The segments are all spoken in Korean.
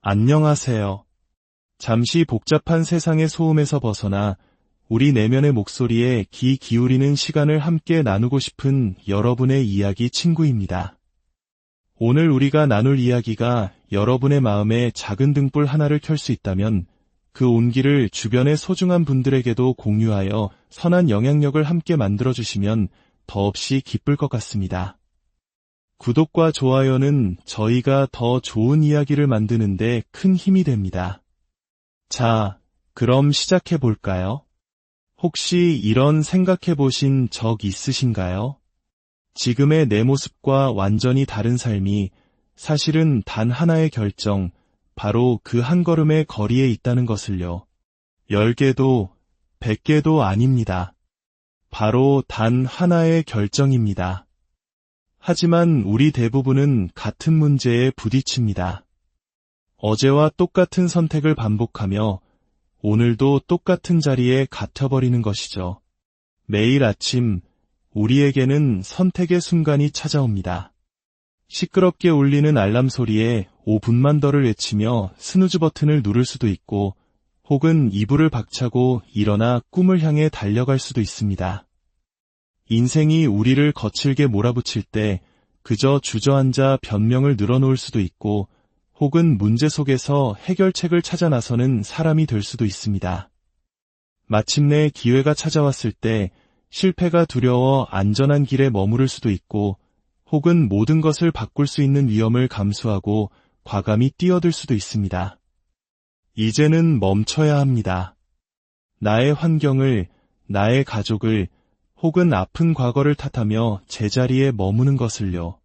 안녕하세요. 잠시 복잡한 세상의 소음에서 벗어나 우리 내면의 목소리에 귀 기울이는 시간을 함께 나누고 싶은 여러분의 이야기 친구입니다. 오늘 우리가 나눌 이야기가 여러분의 마음에 작은 등불 하나를 켤 수 있다면 그 온기를 주변의 소중한 분들에게도 공유하여 선한 영향력을 함께 만들어주시면 더없이 기쁠 것 같습니다. 구독과 좋아요는 저희가 더 좋은 이야기를 만드는데 큰 힘이 됩니다. 자, 그럼 시작해 볼까요? 혹시 이런 생각해 보신 적 있으신가요? 지금의 내 모습과 완전히 다른 삶이 사실은 단 하나의 결정, 바로 그 한 걸음의 거리에 있다는 것을요. 10개도, 100개도 아닙니다. 바로 단 하나의 결정입니다. 하지만 우리 대부분은 같은 문제에 부딪힙니다. 어제와 똑같은 선택을 반복하며 오늘도 똑같은 자리에 갇혀버리는 것이죠. 매일 아침 우리에게는 선택의 순간이 찾아옵니다. 시끄럽게 울리는 알람 소리에 5분만 더를 외치며 스누즈 버튼을 누를 수도 있고 혹은 이불을 박차고 일어나 꿈을 향해 달려갈 수도 있습니다. 인생이 우리를 거칠게 몰아붙일 때 그저 주저앉아 변명을 늘어놓을 수도 있고 혹은 문제 속에서 해결책을 찾아 나서는 사람이 될 수도 있습니다. 마침내 기회가 찾아왔을 때 실패가 두려워 안전한 길에 머무를 수도 있고 혹은 모든 것을 바꿀 수 있는 위험을 감수하고 과감히 뛰어들 수도 있습니다. 이제는 멈춰야 합니다. 나의 환경을, 나의 가족을 혹은 아픈 과거를 탓하며 제자리에 머무는 것을요.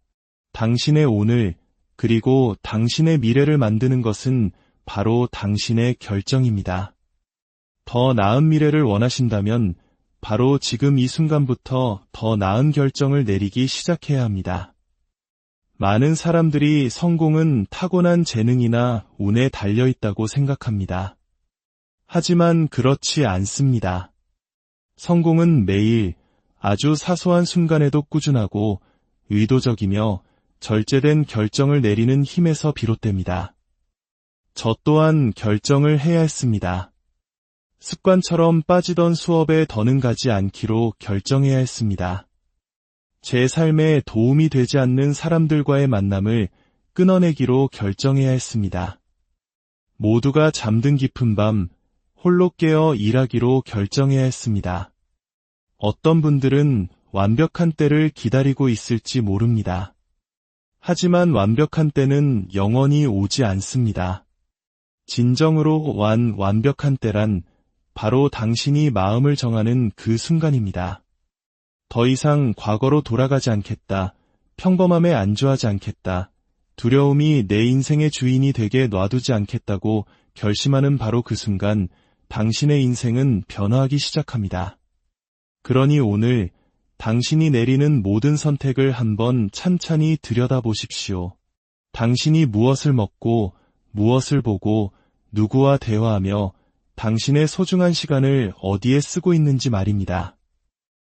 당신의 오늘, 그리고 당신의 미래를 만드는 것은 바로 당신의 결정입니다. 더 나은 미래를 원하신다면 바로 지금 이 순간부터 더 나은 결정을 내리기 시작해야 합니다. 많은 사람들이 성공은 타고난 재능이나 운에 달려있다고 생각합니다. 하지만 그렇지 않습니다. 성공은 매일 아주 사소한 순간에도 꾸준하고 의도적이며 절제된 결정을 내리는 힘에서 비롯됩니다. 저 또한 결정을 해야 했습니다. 습관처럼 빠지던 수업에 더는 가지 않기로 결정해야 했습니다. 제 삶에 도움이 되지 않는 사람들과의 만남을 끊어내기로 결정해야 했습니다. 모두가 잠든 깊은 밤 홀로 깨어 일하기로 결정해야 했습니다. 어떤 분들은 완벽한 때를 기다리고 있을지 모릅니다. 하지만 완벽한 때는 영원히 오지 않습니다. 진정으로 완벽한 때란 바로 당신이 마음을 정하는 그 순간입니다. 더 이상 과거로 돌아가지 않겠다, 평범함에 안주하지 않겠다, 두려움이 내 인생의 주인이 되게 놔두지 않겠다고 결심하는 바로 그 순간 당신의 인생은 변화하기 시작합니다. 그러니 오늘 당신이 내리는 모든 선택을 한번 찬찬히 들여다보십시오. 당신이 무엇을 먹고, 무엇을 보고, 누구와 대화하며 당신의 소중한 시간을 어디에 쓰고 있는지 말입니다.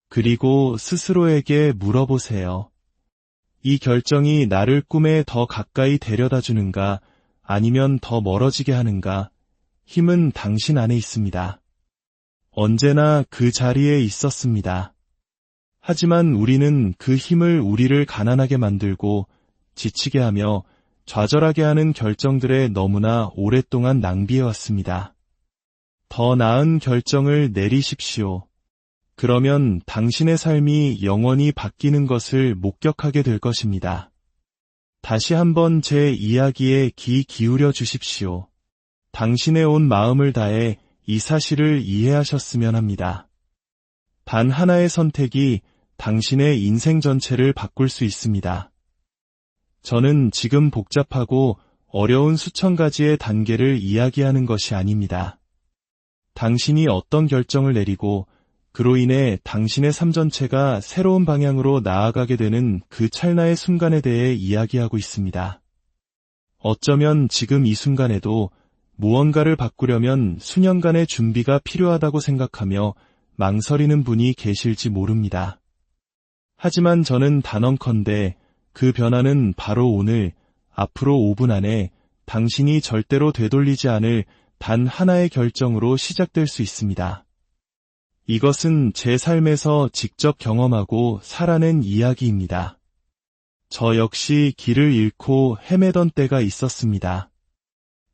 그리고 스스로에게 물어보세요. 이 결정이 나를 꿈에 더 가까이 데려다 주는가, 아니면 더 멀어지게 하는가? 힘은 당신 안에 있습니다. 언제나 그 자리에 있었습니다. 하지만 우리는 그 힘을 우리를 가난하게 만들고 지치게 하며 좌절하게 하는 결정들에 너무나 오랫동안 낭비해왔습니다. 더 나은 결정을 내리십시오. 그러면 당신의 삶이 영원히 바뀌는 것을 목격하게 될 것입니다. 다시 한번 제 이야기에 귀 기울여 주십시오. 당신의 온 마음을 다해 이 사실을 이해하셨으면 합니다. 단 하나의 선택이 당신의 인생 전체를 바꿀 수 있습니다. 저는 지금 복잡하고 어려운 수천 가지의 단계를 이야기하는 것이 아닙니다. 당신이 어떤 결정을 내리고 그로 인해 당신의 삶 전체가 새로운 방향으로 나아가게 되는 그 찰나의 순간에 대해 이야기하고 있습니다. 어쩌면 지금 이 순간에도 무언가를 바꾸려면 수년간의 준비가 필요하다고 생각하며 망설이는 분이 계실지 모릅니다. 하지만 저는 단언컨대 그 변화는 바로 오늘, 앞으로 5분 안에 당신이 절대로 되돌리지 않을 단 하나의 결정으로 시작될 수 있습니다. 이것은 제 삶에서 직접 경험하고 살아낸 이야기입니다. 저 역시 길을 잃고 헤매던 때가 있었습니다.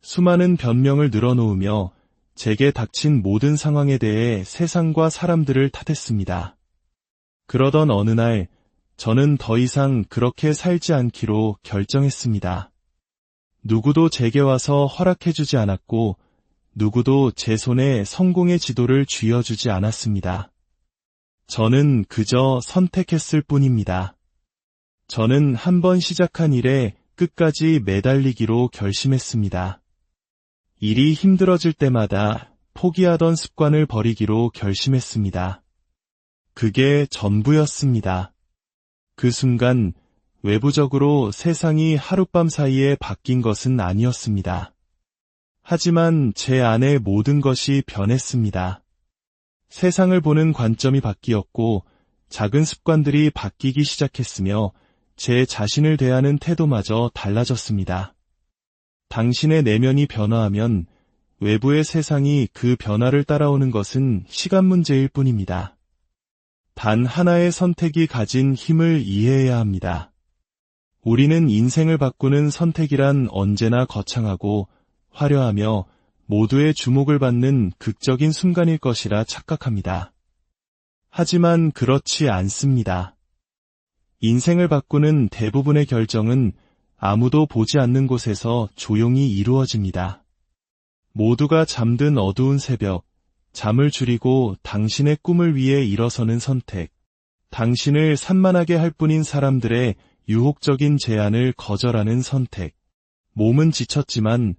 수많은 변명을 늘어놓으며 제게 닥친 모든 상황에 대해 세상과 사람들을 탓했습니다. 그러던 어느 날 저는 더 이상 그렇게 살지 않기로 결정했습니다. 누구도 제게 와서 허락해주지 않았고 누구도 제 손에 성공의 지도를 쥐어주지 않았습니다. 저는 그저 선택했을 뿐입니다. 저는 한번 시작한 일에 끝까지 매달리기로 결심했습니다. 일이 힘들어질 때마다 포기하던 습관을 버리기로 결심했습니다. 그게 전부였습니다. 그 순간 외부적으로 세상이 하룻밤 사이에 바뀐 것은 아니었습니다. 하지만 제 안의 모든 것이 변했습니다. 세상을 보는 관점이 바뀌었고 작은 습관들이 바뀌기 시작했으며 제 자신을 대하는 태도마저 달라졌습니다. 당신의 내면이 변화하면 외부의 세상이 그 변화를 따라오는 것은 시간 문제일 뿐입니다. 단 하나의 선택이 가진 힘을 이해해야 합니다. 우리는 인생을 바꾸는 선택이란 언제나 거창하고 화려하며 모두의 주목을 받는 극적인 순간일 것이라 착각합니다. 하지만 그렇지 않습니다. 인생을 바꾸는 대부분의 결정은 아무도 보지 않는 곳에서 조용히 이루어집니다. 모두가 잠든 어두운 새벽, 잠을 줄이고 당신의 꿈을 위해 일어서는 선택, 당신을 산만하게 할 뿐인 사람들의 유혹적인 제안을 거절하는 선택, 몸은 지쳤지만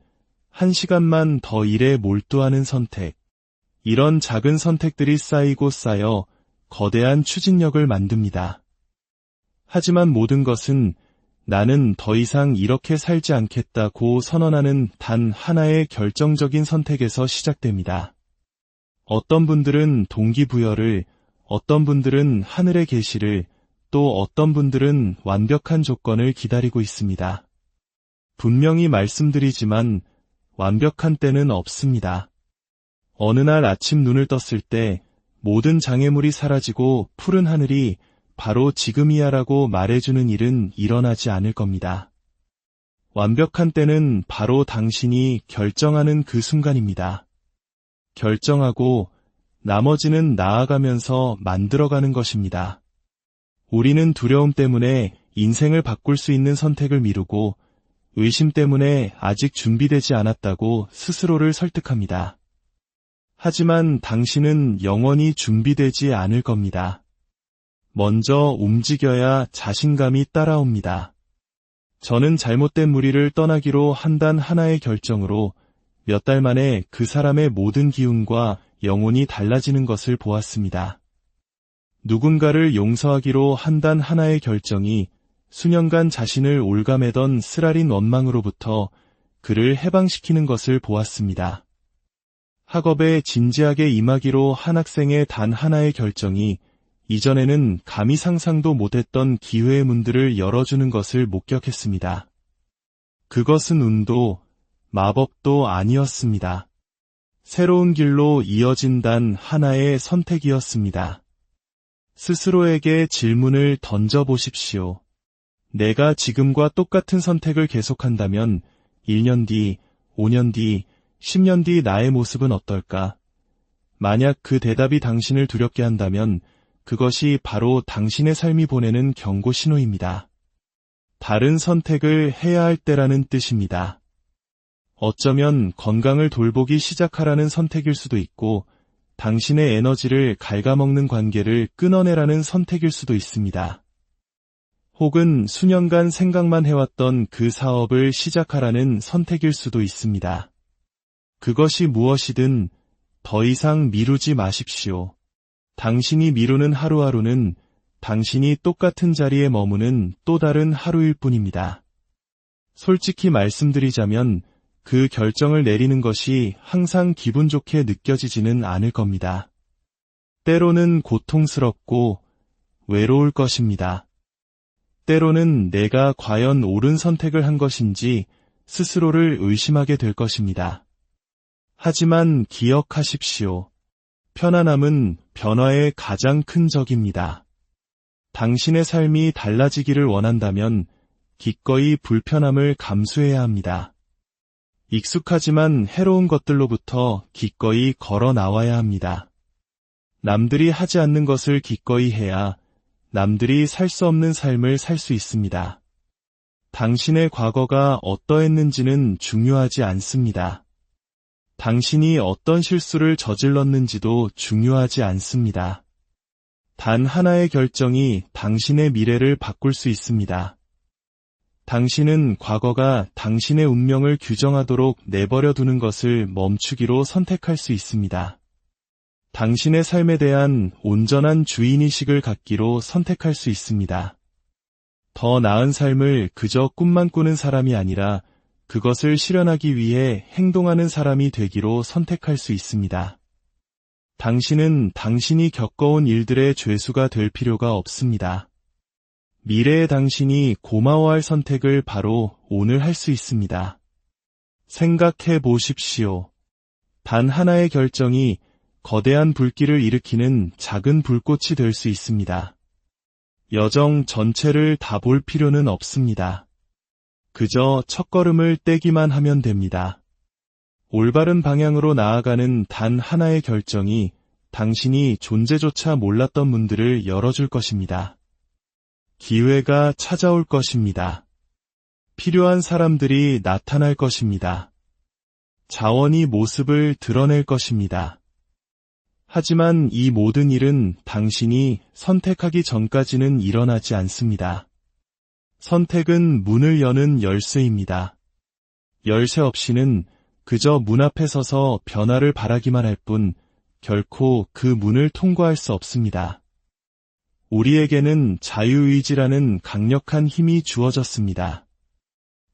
1시간만 더 일에 몰두하는 선택, 이런 작은 선택들이 쌓이고 쌓여 거대한 추진력을 만듭니다. 하지만 모든 것은 나는 더 이상 이렇게 살지 않겠다고 선언하는 단 하나의 결정적인 선택에서 시작됩니다. 어떤 분들은 동기부여를, 어떤 분들은 하늘의 계시를, 또 어떤 분들은 완벽한 조건을 기다리고 있습니다. 분명히 말씀드리지만 완벽한 때는 없습니다. 어느 날 아침 눈을 떴을 때 모든 장애물이 사라지고 푸른 하늘이 바로 지금이야라고 말해주는 일은 일어나지 않을 겁니다. 완벽한 때는 바로 당신이 결정하는 그 순간입니다. 결정하고 나머지는 나아가면서 만들어가는 것입니다. 우리는 두려움 때문에 인생을 바꿀 수 있는 선택을 미루고 의심 때문에 아직 준비되지 않았다고 스스로를 설득합니다. 하지만 당신은 영원히 준비되지 않을 겁니다. 먼저 움직여야 자신감이 따라옵니다. 저는 잘못된 무리를 떠나기로 한 단 하나의 결정으로 몇 달 만에 그 사람의 모든 기운과 영혼이 달라지는 것을 보았습니다. 누군가를 용서하기로 한 단 하나의 결정이 수년간 자신을 올가매던 쓰라린 원망으로부터 그를 해방시키는 것을 보았습니다. 학업에 진지하게 임하기로 한 학생의 단 하나의 결정이 이전에는 감히 상상도 못했던 기회의 문들을 열어주는 것을 목격했습니다. 그것은 운도 마법도 아니었습니다. 새로운 길로 이어진 단 하나의 선택이었습니다. 스스로에게 질문을 던져보십시오. 내가 지금과 똑같은 선택을 계속한다면 1년 뒤, 5년 뒤, 10년 뒤 나의 모습은 어떨까? 만약 그 대답이 당신을 두렵게 한다면 그것이 바로 당신의 삶이 보내는 경고 신호입니다. 다른 선택을 해야 할 때라는 뜻입니다. 어쩌면 건강을 돌보기 시작하라는 선택일 수도 있고 당신의 에너지를 갉아먹는 관계를 끊어내라는 선택일 수도 있습니다. 혹은 수년간 생각만 해왔던 그 사업을 시작하라는 선택일 수도 있습니다. 그것이 무엇이든 더 이상 미루지 마십시오. 당신이 미루는 하루하루는 당신이 똑같은 자리에 머무는 또 다른 하루일 뿐입니다. 솔직히 말씀드리자면 그 결정을 내리는 것이 항상 기분 좋게 느껴지지는 않을 겁니다. 때로는 고통스럽고 외로울 것입니다. 때로는 내가 과연 옳은 선택을 한 것인지 스스로를 의심하게 될 것입니다. 하지만 기억하십시오. 편안함은 변화의 가장 큰 적입니다. 당신의 삶이 달라지기를 원한다면 기꺼이 불편함을 감수해야 합니다. 익숙하지만 해로운 것들로부터 기꺼이 걸어 나와야 합니다. 남들이 하지 않는 것을 기꺼이 해야 남들이 살 수 없는 삶을 살 수 있습니다. 당신의 과거가 어떠했는지는 중요하지 않습니다. 당신이 어떤 실수를 저질렀는지도 중요하지 않습니다. 단 하나의 결정이 당신의 미래를 바꿀 수 있습니다. 당신은 과거가 당신의 운명을 규정하도록 내버려 두는 것을 멈추기로 선택할 수 있습니다. 당신의 삶에 대한 온전한 주인의식을 갖기로 선택할 수 있습니다. 더 나은 삶을 그저 꿈만 꾸는 사람이 아니라 그것을 실현하기 위해 행동하는 사람이 되기로 선택할 수 있습니다. 당신은 당신이 겪어온 일들의 죄수가 될 필요가 없습니다. 미래의 당신이 고마워할 선택을 바로 오늘 할 수 있습니다. 생각해 보십시오. 단 하나의 결정이 거대한 불길을 일으키는 작은 불꽃이 될 수 있습니다. 여정 전체를 다 볼 필요는 없습니다. 그저 첫걸음을 떼기만 하면 됩니다. 올바른 방향으로 나아가는 단 하나의 결정이 당신이 존재조차 몰랐던 문들을 열어줄 것입니다. 기회가 찾아올 것입니다. 필요한 사람들이 나타날 것입니다. 자원이 모습을 드러낼 것입니다. 하지만 이 모든 일은 당신이 선택하기 전까지는 일어나지 않습니다. 선택은 문을 여는 열쇠입니다. 열쇠 없이는 그저 문 앞에 서서 변화를 바라기만 할 뿐 결코 그 문을 통과할 수 없습니다. 우리에게는 자유의지라는 강력한 힘이 주어졌습니다.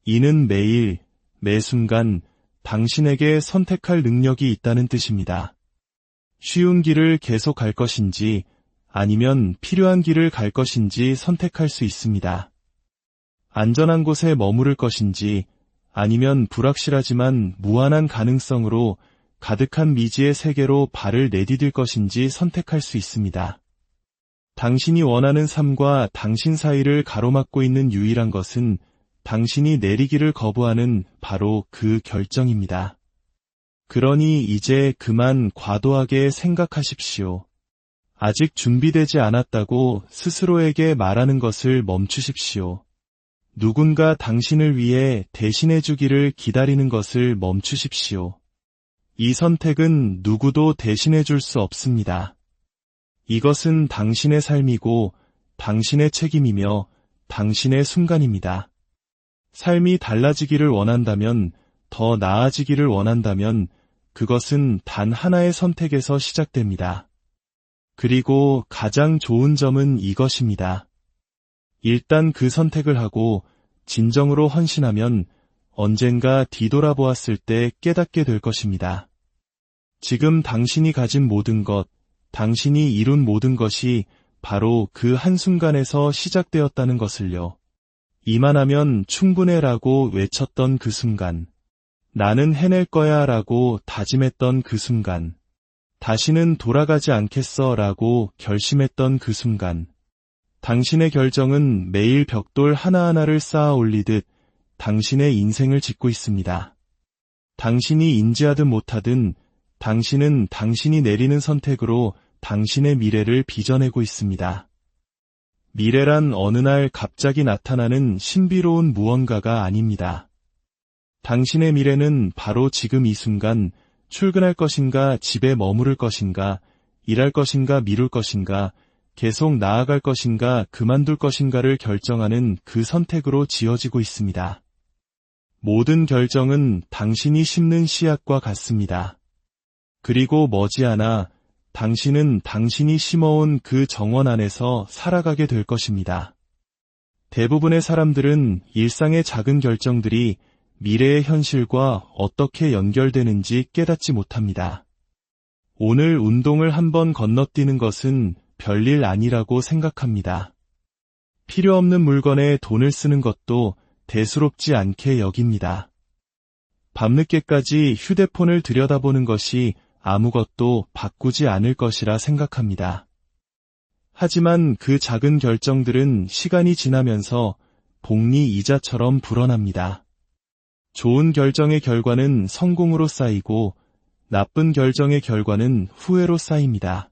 이는 매일, 매 순간 당신에게 선택할 능력이 있다는 뜻입니다. 쉬운 길을 계속 갈 것인지 아니면 필요한 길을 갈 것인지 선택할 수 있습니다. 안전한 곳에 머무를 것인지 아니면 불확실하지만 무한한 가능성으로 가득한 미지의 세계로 발을 내디딜 것인지 선택할 수 있습니다. 당신이 원하는 삶과 당신 사이를 가로막고 있는 유일한 것은 당신이 내리기를 거부하는 바로 그 결정입니다. 그러니 이제 그만 과도하게 생각하십시오. 아직 준비되지 않았다고 스스로에게 말하는 것을 멈추십시오. 누군가 당신을 위해 대신해 주기를 기다리는 것을 멈추십시오. 이 선택은 누구도 대신해 줄 수 없습니다. 이것은 당신의 삶이고 당신의 책임이며 당신의 순간입니다. 삶이 달라지기를 원한다면, 더 나아지기를 원한다면 그것은 단 하나의 선택에서 시작됩니다. 그리고 가장 좋은 점은 이것입니다. 일단 그 선택을 하고 진정으로 헌신하면 언젠가 뒤돌아보았을 때 깨닫게 될 것입니다. 지금 당신이 가진 모든 것, 당신이 이룬 모든 것이 바로 그 한순간에서 시작되었다는 것을요. 이만하면 충분해라고 외쳤던 그 순간, 나는 해낼 거야 라고 다짐했던 그 순간, 다시는 돌아가지 않겠어 라고 결심했던 그 순간, 당신의 결정은 매일 벽돌 하나하나를 쌓아 올리듯 당신의 인생을 짓고 있습니다. 당신이 인지하든 못하든 당신은 당신이 내리는 선택으로 당신의 미래를 빚어내고 있습니다. 미래란 어느 날 갑자기 나타나는 신비로운 무언가가 아닙니다. 당신의 미래는 바로 지금 이 순간 출근할 것인가, 집에 머무를 것인가, 일할 것인가, 미룰 것인가, 계속 나아갈 것인가, 그만둘 것인가를 결정하는 그 선택으로 지어지고 있습니다. 모든 결정은 당신이 심는 씨앗과 같습니다. 그리고 머지않아 당신은 당신이 심어온 그 정원 안에서 살아가게 될 것입니다. 대부분의 사람들은 일상의 작은 결정들이 미래의 현실과 어떻게 연결되는지 깨닫지 못합니다. 오늘 운동을 한번 건너뛰는 것은 별일 아니라고 생각합니다. 필요 없는 물건에 돈을 쓰는 것도 대수롭지 않게 여깁니다. 밤늦게까지 휴대폰을 들여다보는 것이 아무것도 바꾸지 않을 것이라 생각합니다. 하지만 그 작은 결정들은 시간이 지나면서 복리 이자처럼 불어납니다. 좋은 결정의 결과는 성공으로 쌓이고 나쁜 결정의 결과는 후회로 쌓입니다.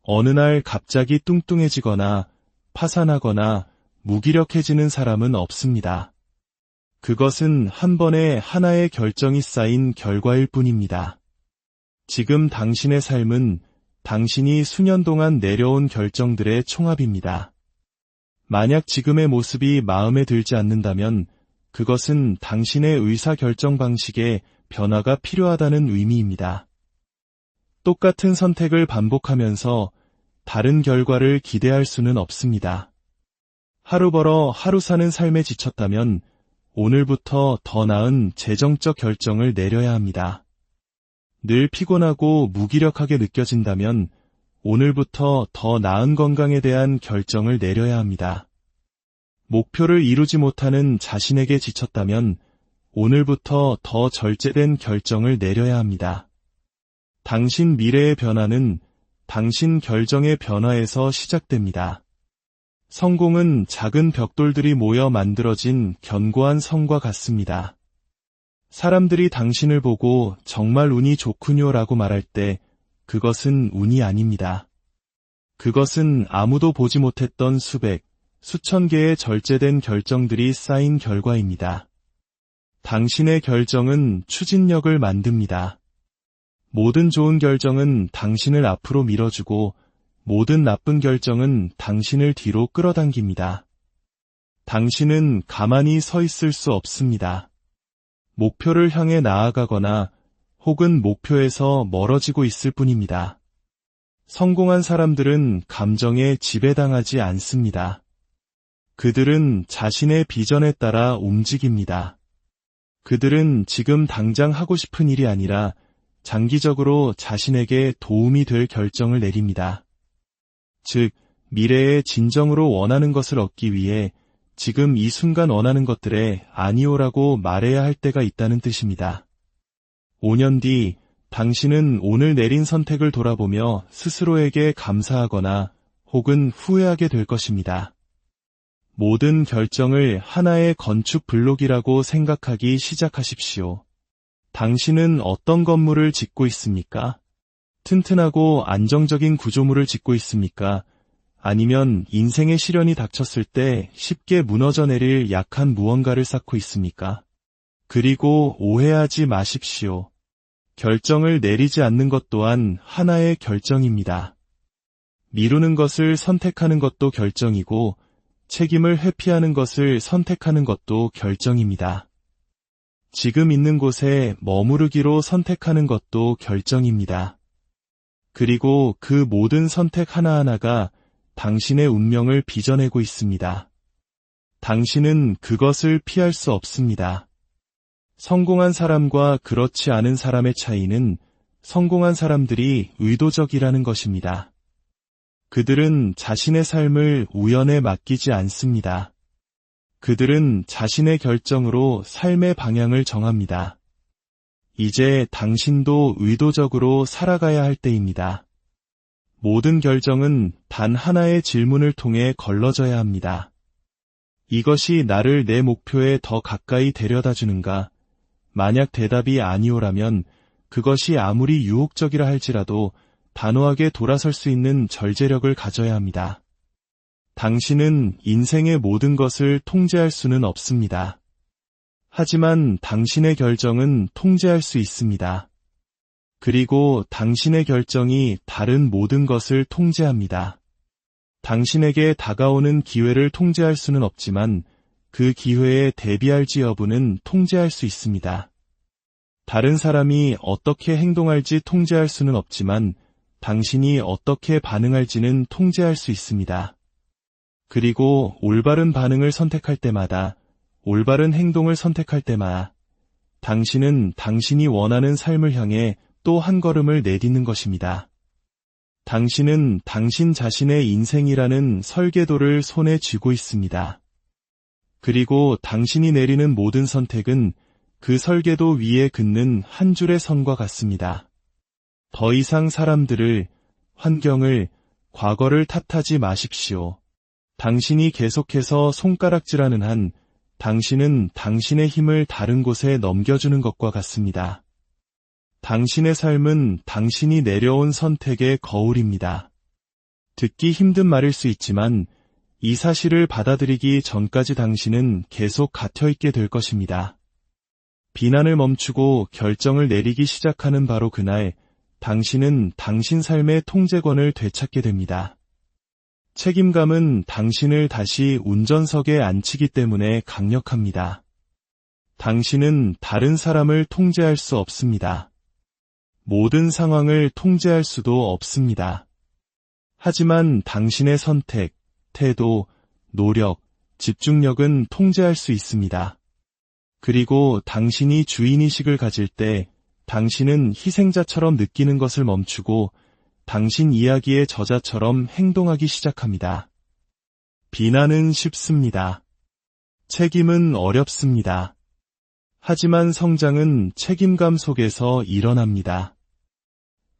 어느 날 갑자기 뚱뚱해지거나 파산하거나 무기력해지는 사람은 없습니다. 그것은 한 번에 하나의 결정이 쌓인 결과일 뿐입니다. 지금 당신의 삶은 당신이 수년 동안 내려온 결정들의 총합입니다. 만약 지금의 모습이 마음에 들지 않는다면 그것은 당신의 의사결정 방식에 변화가 필요하다는 의미입니다. 똑같은 선택을 반복하면서 다른 결과를 기대할 수는 없습니다. 하루 벌어 하루 사는 삶에 지쳤다면 오늘부터 더 나은 재정적 결정을 내려야 합니다. 늘 피곤하고 무기력하게 느껴진다면 오늘부터 더 나은 건강에 대한 결정을 내려야 합니다. 목표를 이루지 못하는 자신에게 지쳤다면 오늘부터 더 절제된 결정을 내려야 합니다. 당신 미래의 변화는 당신 결정의 변화에서 시작됩니다. 성공은 작은 벽돌들이 모여 만들어진 견고한 성과 같습니다. 사람들이 당신을 보고 정말 운이 좋군요라고 말할 때 그것은 운이 아닙니다. 그것은 아무도 보지 못했던 수백, 수천 개의 절제된 결정들이 쌓인 결과입니다. 당신의 결정은 추진력을 만듭니다. 모든 좋은 결정은 당신을 앞으로 밀어주고 모든 나쁜 결정은 당신을 뒤로 끌어당깁니다. 당신은 가만히 서 있을 수 없습니다. 목표를 향해 나아가거나 혹은 목표에서 멀어지고 있을 뿐입니다. 성공한 사람들은 감정에 지배당하지 않습니다. 그들은 자신의 비전에 따라 움직입니다. 그들은 지금 당장 하고 싶은 일이 아니라 장기적으로 자신에게 도움이 될 결정을 내립니다. 즉, 미래에 진정으로 원하는 것을 얻기 위해 지금 이 순간 원하는 것들에 아니오라고 말해야 할 때가 있다는 뜻입니다. 5년 뒤 당신은 오늘 내린 선택을 돌아보며 스스로에게 감사하거나 혹은 후회하게 될 것입니다. 모든 결정을 하나의 건축 블록이라고 생각하기 시작하십시오. 당신은 어떤 건물을 짓고 있습니까? 튼튼하고 안정적인 구조물을 짓고 있습니까? 아니면 인생의 시련이 닥쳤을 때 쉽게 무너져 내릴 약한 무언가를 쌓고 있습니까? 그리고 오해하지 마십시오. 결정을 내리지 않는 것 또한 하나의 결정입니다. 미루는 것을 선택하는 것도 결정이고 책임을 회피하는 것을 선택하는 것도 결정입니다. 지금 있는 곳에 머무르기로 선택하는 것도 결정입니다. 그리고 그 모든 선택 하나하나가 당신의 운명을 빚어내고 있습니다. 당신은 그것을 피할 수 없습니다. 성공한 사람과 그렇지 않은 사람의 차이는 성공한 사람들이 의도적이라는 것입니다. 그들은 자신의 삶을 우연에 맡기지 않습니다. 그들은 자신의 결정으로 삶의 방향을 정합니다. 이제 당신도 의도적으로 살아가야 할 때입니다. 모든 결정은 단 하나의 질문을 통해 걸러져야 합니다. 이것이 나를 내 목표에 더 가까이 데려다 주는가? 만약 대답이 아니오라면 그것이 아무리 유혹적이라 할지라도 단호하게 돌아설 수 있는 절제력을 가져야 합니다. 당신은 인생의 모든 것을 통제할 수는 없습니다. 하지만 당신의 결정은 통제할 수 있습니다. 그리고 당신의 결정이 다른 모든 것을 통제합니다. 당신에게 다가오는 기회를 통제할 수는 없지만 그 기회에 대비할지 여부는 통제할 수 있습니다. 다른 사람이 어떻게 행동할지 통제할 수는 없지만 당신이 어떻게 반응할지는 통제할 수 있습니다. 그리고 올바른 반응을 선택할 때마다, 올바른 행동을 선택할 때마다 당신은 당신이 원하는 삶을 향해 또 한 걸음을 내딛는 것입니다. 당신은 당신 자신의 인생이라는 설계도를 손에 쥐고 있습니다. 그리고 당신이 내리는 모든 선택은 그 설계도 위에 긋는 한 줄의 선과 같습니다. 더 이상 사람들을, 환경을, 과거를 탓하지 마십시오. 당신이 계속해서 손가락질하는 한 당신은 당신의 힘을 다른 곳에 넘겨주는 것과 같습니다. 당신의 삶은 당신이 내려온 선택의 거울입니다. 듣기 힘든 말일 수 있지만 이 사실을 받아들이기 전까지 당신은 계속 갇혀있게 될 것입니다. 비난을 멈추고 결정을 내리기 시작하는 바로 그날 당신은 당신 삶의 통제권을 되찾게 됩니다. 책임감은 당신을 다시 운전석에 앉히기 때문에 강력합니다. 당신은 다른 사람을 통제할 수 없습니다. 모든 상황을 통제할 수도 없습니다. 하지만 당신의 선택, 태도, 노력, 집중력은 통제할 수 있습니다. 그리고 당신이 주인의식을 가질 때 당신은 희생자처럼 느끼는 것을 멈추고 당신 이야기의 저자처럼 행동하기 시작합니다. 비난은 쉽습니다. 책임은 어렵습니다. 하지만 성장은 책임감 속에서 일어납니다.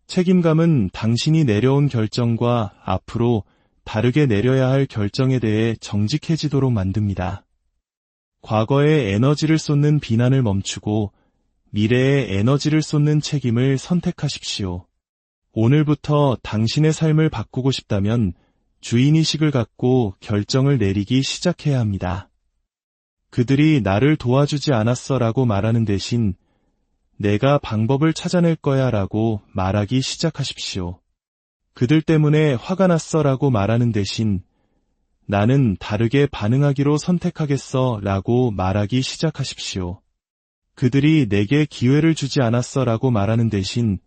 책임감은 당신이 내려온 결정과 앞으로 다르게 내려야 할 결정에 대해 정직해지도록 만듭니다. 과거에 에너지를 쏟는 비난을 멈추고 미래에 에너지를 쏟는 책임을 선택하십시오. 오늘부터 당신의 삶을 바꾸고 싶다면 주인의식을 갖고 결정을 내리기 시작해야 합니다. 그들이 나를 도와주지 않았어 라고 말하는 대신 내가 방법을 찾아낼 거야 라고 말하기 시작하십시오. 그들 때문에 화가 났어 라고 말하는 대신 나는 다르게 반응하기로 선택하겠어 라고 말하기 시작하십시오. 그들이 내게 기회를 주지 않았어 라고 말하는 대신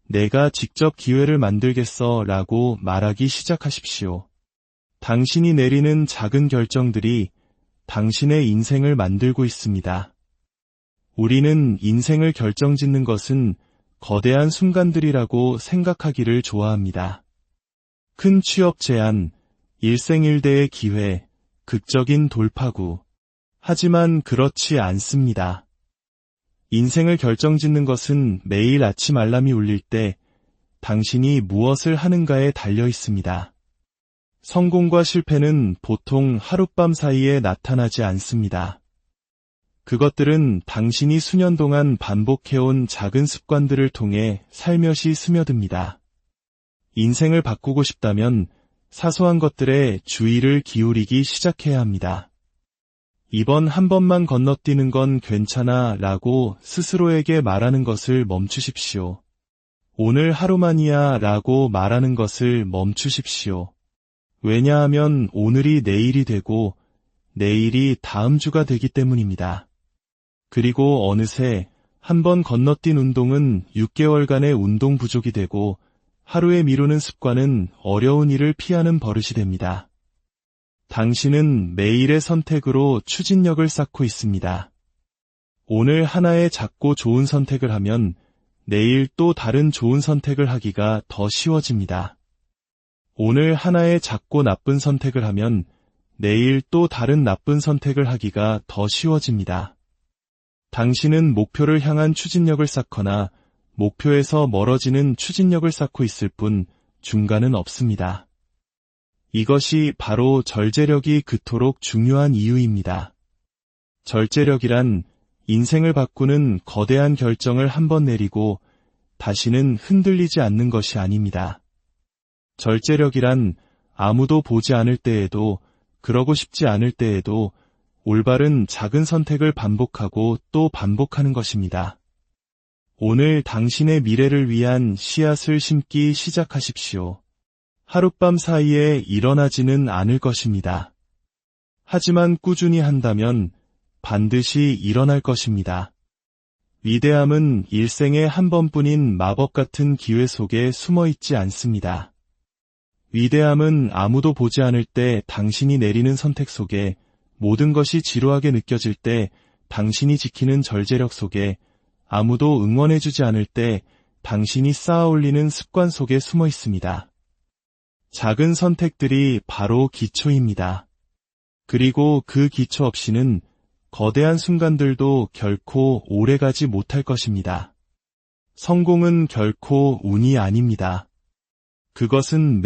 내가 직접 기회를 만들겠어 라고 말하기 시작하십시오. 당신이 내리는 작은 결정들이 당신의 인생을 만들고 있습니다. 우리는 인생을 결정짓는 것은 거대한 순간들이라고 생각하기를 좋아합니다. 큰 취업 제안, 일생일대의 기회, 극적인 돌파구. 하지만 그렇지 않습니다. 인생을 결정짓는 것은 매일 아침 알람이 울릴 때 당신이 무엇을 하는가에 달려 있습니다. 성공과 실패는 보통 하룻밤 사이에 나타나지 않습니다. 그것들은 당신이 수년 동안 반복해온 작은 습관들을 통해 살며시 스며듭니다. 인생을 바꾸고 싶다면 사소한 것들에 주의를 기울이기 시작해야 합니다. 이번 한 번만 건너뛰는 건 괜찮아 라고 스스로에게 말하는 것을 멈추십시오. 오늘 하루만이야 라고 말하는 것을 멈추십시오. 왜냐하면 오늘이 내일이 되고 내일이 다음 주가 되기 때문입니다. 그리고 어느새 한 번 건너뛴 운동은 6개월간의 운동 부족이 되고 하루에 미루는 습관은 어려운 일을 피하는 버릇이 됩니다. 당신은 매일의 선택으로 추진력을 쌓고 있습니다. 오늘 하나의 작고 좋은 선택을 하면 내일 또 다른 좋은 선택을 하기가 더 쉬워집니다. 오늘 하나의 작고 나쁜 선택을 하면 내일 또 다른 나쁜 선택을 하기가 더 쉬워집니다. 당신은 목표를 향한 추진력을 쌓거나 목표에서 멀어지는 추진력을 쌓고 있을 뿐 중간은 없습니다. 이것이 바로 절제력이 그토록 중요한 이유입니다. 절제력이란 인생을 바꾸는 거대한 결정을 한 번 내리고 다시는 흔들리지 않는 것이 아닙니다. 절제력이란 아무도 보지 않을 때에도 그러고 싶지 않을 때에도 올바른 작은 선택을 반복하고 또 반복하는 것입니다. 오늘 당신의 미래를 위한 씨앗을 심기 시작하십시오. 하룻밤 사이에 일어나지는 않을 것입니다. 하지만 꾸준히 한다면 반드시 일어날 것입니다. 위대함은 일생에 한 번뿐인 마법 같은 기회 속에 숨어 있지 않습니다. 위대함은 아무도 보지 않을 때 당신이 내리는 선택 속에, 모든 것이 지루하게 느껴질 때 당신이 지키는 절제력 속에, 아무도 응원해주지 않을 때 당신이 쌓아 올리는 습관 속에 숨어 있습니다. 작은 선택들이 바로 기초입니다. 그리고 그 기초 없이는 거대한 순간들도 결코 오래가지 못할 것입니다. 성공은 결코 운이 아닙니다. 그것은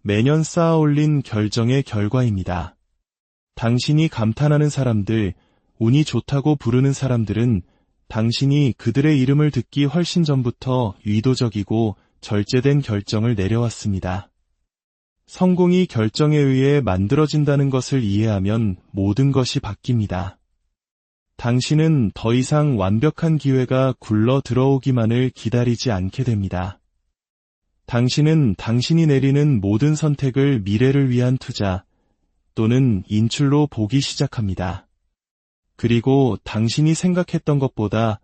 매년 쌓아 올린 결정의 결과입니다. 당신이 감탄하는 사람들, 운이 좋다고 부르는 사람들은 당신이 그들의 이름을 듣기 훨씬 전부터 의도적이고 절제된 결정을 내려왔습니다. 성공이 결정에 의해 만들어진다는 것을 이해하면 모든 것이 바뀝니다. 당신은 더 이상 완벽한 기회가 굴러 들어오기만을 기다리지 않게 됩니다. 당신은 당신이 내리는 모든 선택을 미래를 위한 투자 또는 인출로 보기 시작합니다. 그리고 당신이 생각했던 것보다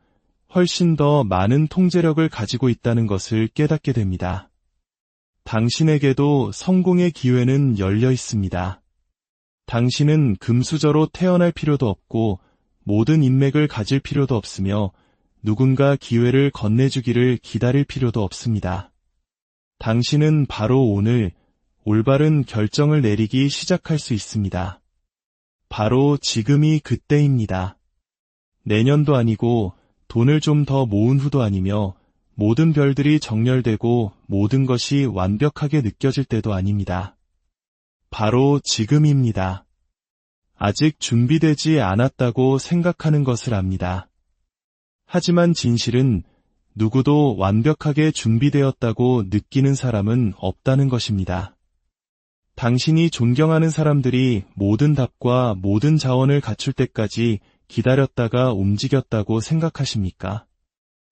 훨씬 더 많은 통제력을 가지고 있다는 것을 깨닫게 됩니다. 당신에게도 성공의 기회는 열려 있습니다. 당신은 금수저로 태어날 필요도 없고 모든 인맥을 가질 필요도 없으며 누군가 기회를 건네주기를 기다릴 필요도 없습니다. 당신은 바로 오늘 올바른 결정을 내리기 시작할 수 있습니다. 바로 지금이 그때입니다. 내년도 아니고 돈을 좀 더 모은 후도 아니며 모든 별들이 정렬되고 모든 것이 완벽하게 느껴질 때도 아닙니다. 바로 지금입니다. 아직 준비되지 않았다고 생각하는 것을 압니다. 하지만 진실은 누구도 완벽하게 준비되었다고 느끼는 사람은 없다는 것입니다. 당신이 존경하는 사람들이 모든 답과 모든 자원을 갖출 때까지 기다렸다가 움직였다고 생각하십니까?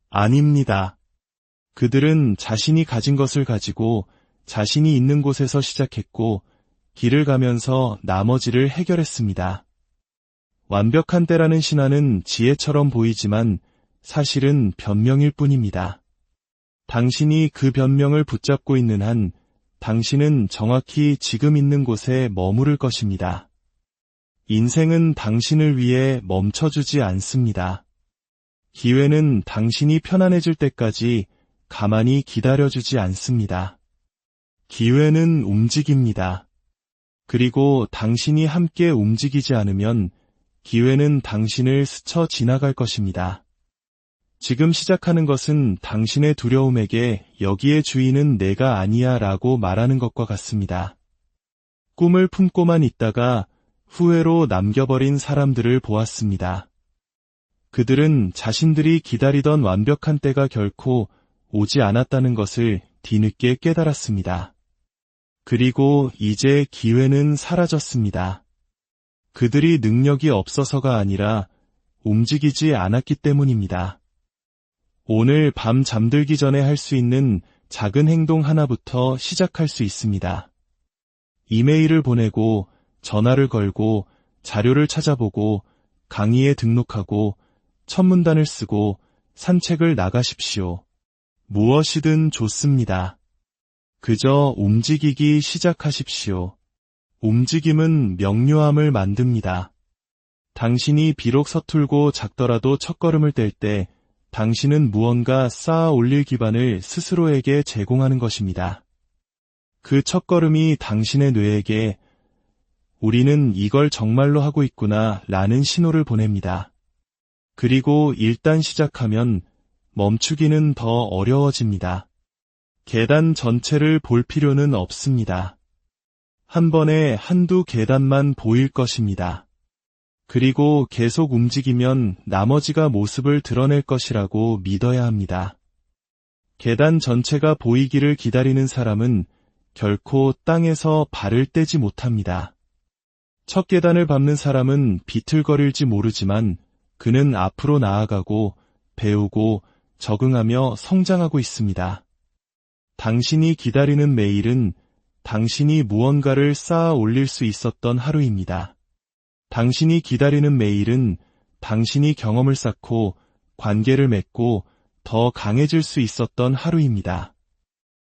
아닙니다. 그들은 자신이 가진 것을 가지고 자신이 있는 곳에서 시작했고 길을 가면서 나머지를 해결했습니다. 완벽한 때라는 신화는 지혜처럼 보이지만 사실은 변명일 뿐입니다. 당신이 그 변명을 붙잡고 있는 한 당신은 정확히 지금 있는 곳에 머무를 것입니다. 인생은 당신을 위해 멈춰주지 않습니다. 기회는 당신이 편안해질 때까지 가만히 기다려주지 않습니다. 기회는 움직입니다. 그리고 당신이 함께 움직이지 않으면 기회는 당신을 스쳐 지나갈 것입니다. 지금 시작하는 것은 당신의 두려움에게 여기의 주인은 내가 아니야 라고 말하는 것과 같습니다. 꿈을 품고만 있다가 후회로 남겨버린 사람들을 보았습니다. 그들은 자신들이 기다리던 완벽한 때가 결코 오지 않았다는 것을 뒤늦게 깨달았습니다. 그리고 이제 기회는 사라졌습니다. 그들이 능력이 없어서가 아니라 움직이지 않았기 때문입니다. 오늘 밤 잠들기 전에 할 수 있는 작은 행동 하나부터 시작할 수 있습니다. 이메일을 보내고, 전화를 걸고, 자료를 찾아보고, 강의에 등록하고, 첫 문단을 쓰고, 산책을 나가십시오. 무엇이든 좋습니다. 그저 움직이기 시작하십시오. 움직임은 명료함을 만듭니다. 당신이 비록 서툴고 작더라도 첫걸음을 뗄 때 당신은 무언가 쌓아 올릴 기반을 스스로에게 제공하는 것입니다. 그 첫걸음이 당신의 뇌에게 우리는 이걸 정말로 하고 있구나 라는 신호를 보냅니다. 그리고 일단 시작하면 멈추기는 더 어려워집니다. 계단 전체를 볼 필요는 없습니다. 한 번에 한두 계단만 보일 것입니다. 그리고 계속 움직이면 나머지가 모습을 드러낼 것이라고 믿어야 합니다. 계단 전체가 보이기를 기다리는 사람은 결코 땅에서 발을 떼지 못합니다. 첫 계단을 밟는 사람은 비틀거릴지 모르지만 그는 앞으로 나아가고 배우고 적응하며 성장하고 있습니다. 당신이 기다리는 매일은 당신이 무언가를 쌓아 올릴 수 있었던 하루입니다. 당신이 기다리는 매일은 당신이 경험을 쌓고 관계를 맺고 더 강해질 수 있었던 하루입니다.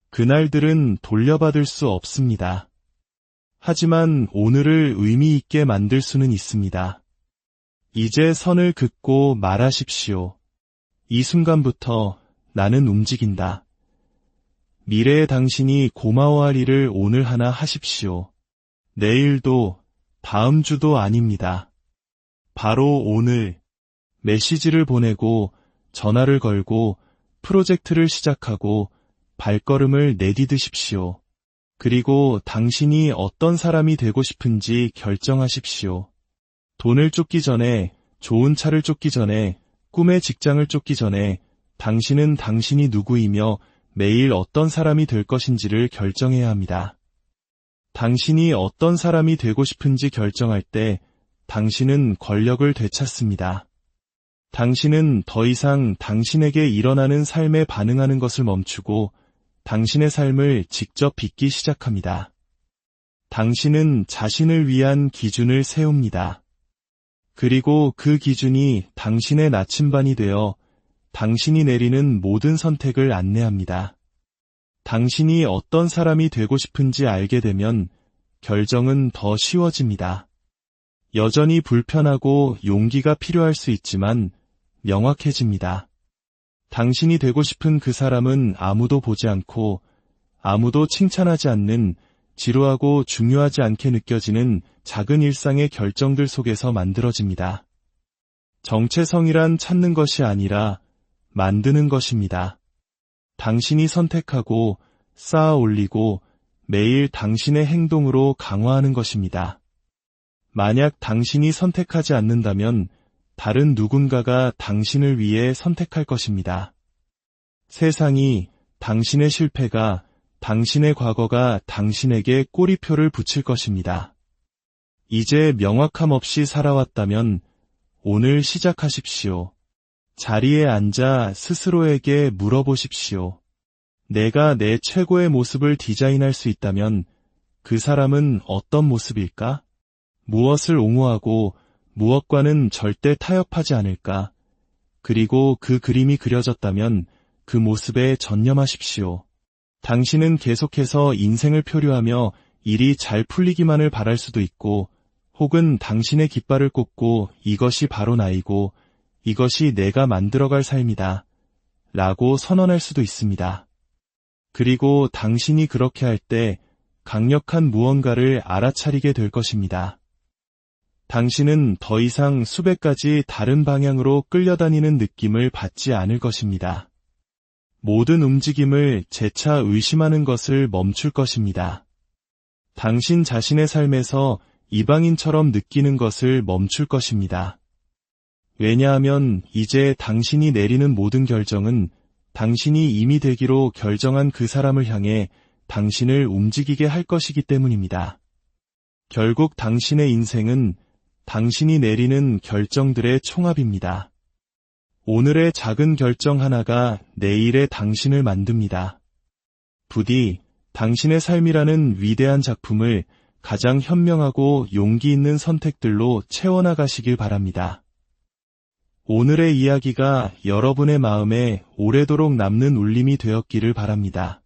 그날들은 돌려받을 수 없습니다. 하지만 오늘을 의미 있게 만들 수는 있습니다. 이제 선을 긋고 말하십시오. 이 순간부터 나는 움직인다. 미래의 당신이 고마워할 일을 오늘 하나 하십시오. 내일도 다음 주도 아닙니다. 바로 오늘 메시지를 보내고 전화를 걸고 프로젝트를 시작하고 발걸음을 내디디십시오. 그리고 당신이 어떤 사람이 되고 싶은지 결정하십시오. 돈을 쫓기 전에, 좋은 차를 쫓기 전에, 꿈의 직장을 쫓기 전에 당신은 당신이 누구이며 매일 어떤 사람이 될 것인지를 결정해야 합니다. 당신이 어떤 사람이 되고 싶은지 결정할 때 당신은 권력을 되찾습니다. 당신은 더 이상 당신에게 일어나는 삶에 반응하는 것을 멈추고 당신의 삶을 직접 빚기 시작합니다. 당신은 자신을 위한 기준을 세웁니다. 그리고 그 기준이 당신의 나침반이 되어 당신이 내리는 모든 선택을 안내합니다. 당신이 어떤 사람이 되고 싶은지 알게 되면 결정은 더 쉬워집니다. 여전히 불편하고 용기가 필요할 수 있지만 명확해집니다. 당신이 되고 싶은 그 사람은 아무도 보지 않고 아무도 칭찬하지 않는 지루하고 중요하지 않게 느껴지는 작은 일상의 결정들 속에서 만들어집니다. 정체성이란 찾는 것이 아니라 만드는 것입니다. 당신이 선택하고 쌓아 올리고 매일 당신의 행동으로 강화하는 것입니다. 만약 당신이 선택하지 않는다면 다른 누군가가 당신을 위해 선택할 것입니다. 세상이, 당신의 실패가, 당신의 과거가 당신에게 꼬리표를 붙일 것입니다. 이제 명확함 없이 살아왔다면 오늘 시작하십시오. 자리에 앉아 스스로에게 물어보십시오. 내가 내 최고의 모습을 디자인할 수 있다면 그 사람은 어떤 모습일까? 무엇을 옹호하고 무엇과는 절대 타협하지 않을까? 그리고 그 그림이 그려졌다면 그 모습에 전념하십시오. 당신은 계속해서 인생을 표류하며 일이 잘 풀리기만을 바랄 수도 있고, 혹은 당신의 깃발을 꽂고 이것이 바로 나이고 이것이 내가 만들어갈 삶이다 라고 선언할 수도 있습니다. 그리고 당신이 그렇게 할 때 강력한 무언가를 알아차리게 될 것입니다. 당신은 더 이상 수백 가지 다른 방향으로 끌려다니는 느낌을 받지 않을 것입니다. 모든 움직임을 재차 의심하는 것을 멈출 것입니다. 당신 자신의 삶에서 이방인처럼 느끼는 것을 멈출 것입니다. 왜냐하면 이제 당신이 내리는 모든 결정은 당신이 이미 되기로 결정한 그 사람을 향해 당신을 움직이게 할 것이기 때문입니다. 결국 당신의 인생은 당신이 내리는 결정들의 총합입니다. 오늘의 작은 결정 하나가 내일의 당신을 만듭니다. 부디 당신의 삶이라는 위대한 작품을 가장 현명하고 용기 있는 선택들로 채워나가시길 바랍니다. 오늘의 이야기가 여러분의 마음에 오래도록 남는 울림이 되었기를 바랍니다.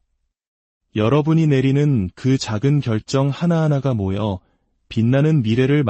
여러분이 내리는 그 작은 결정 하나하나가 모여 빛나는 미래를